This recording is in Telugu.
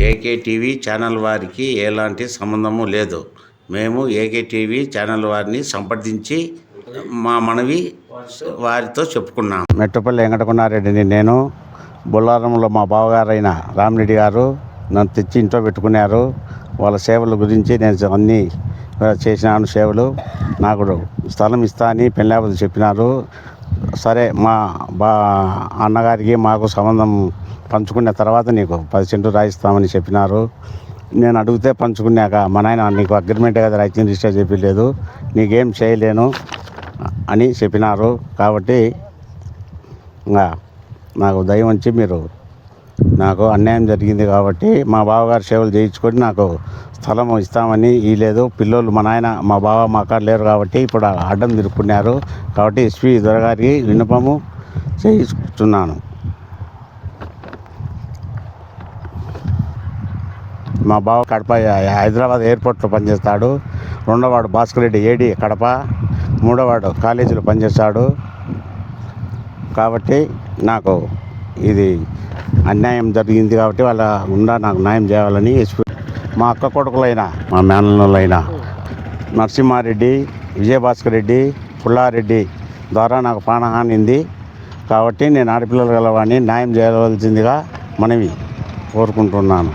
ఏకే టీవీ ఛానల్ వారికి ఎలాంటి సంబంధము లేదు. మేము ఏకే టీవీ ఛానల్ వారిని సంప్రదించి మా మనవి వారితో చెప్పుకున్నాం. మెట్టుపల్లి వెంకటకుమారెడ్డిని నేను. బొల్లారంలో మా బావగారైన రామిరెడ్డి గారు నన్ను తెచ్చి ఇంట్లో పెట్టుకున్నారు. వాళ్ళ సేవల గురించి నేను అన్నీ చేసినాను. సేవలు నాకు స్థలం ఇస్తా అని పెళ్ళాపతి చెప్పినారు. సరే మా అన్నగారికి మాకు సంబంధం పంచుకున్న తర్వాత నీకు 10 సెంట్లు రాయిస్తామని చెప్పినారు. నేను అడిగితే పంచుకున్నాక మా నాయన నీకు అగ్రిమెంట్ కదా రైతు రిజిస్టర్ చెప్పలేదు, నీకేం చేయలేను అని చెప్పినారు. కాబట్టి ఇంకా నాకు దయ ఉంచి మీరు నాకు అన్యాయం జరిగింది కాబట్టి మా బావగారు సేవలు చేయించుకొని నాకు స్థలం ఇస్తామని ఇవ్వలేదు. పిల్లోళ్ళు మా నాయన మా బావ మా కాడ లేరు కాబట్టి ఇప్పుడు అడ్డం తిరుక్కున్నారు. కాబట్టి ఎస్పీ దొరగారికి విన్నపము చేయించుకున్నాను. మా బావ కడప హైదరాబాద్ ఎయిర్పోర్ట్లో పనిచేస్తాడు. రెండోవాడు భాస్కర్ రెడ్డి ఏడి కడప, మూడోవాడు కాలేజీలో పనిచేస్తాడు. కాబట్టి నాకు ఇది అన్యాయం జరిగింది కాబట్టి వాళ్ళ నాకు న్యాయం చేయాలని మా అక్క కొడుకులైన మా మేనల్లులైన నరసింహారెడ్డి, విజయభాస్కర్ రెడ్డి, పుల్లారెడ్డి ద్వారా నాకు ప్రాణహానింది. కాబట్టి నేను ఆడపిల్లలు గలవాడిని న్యాయం చేయవలసిందిగా మనవి కోరుకుంటున్నాను.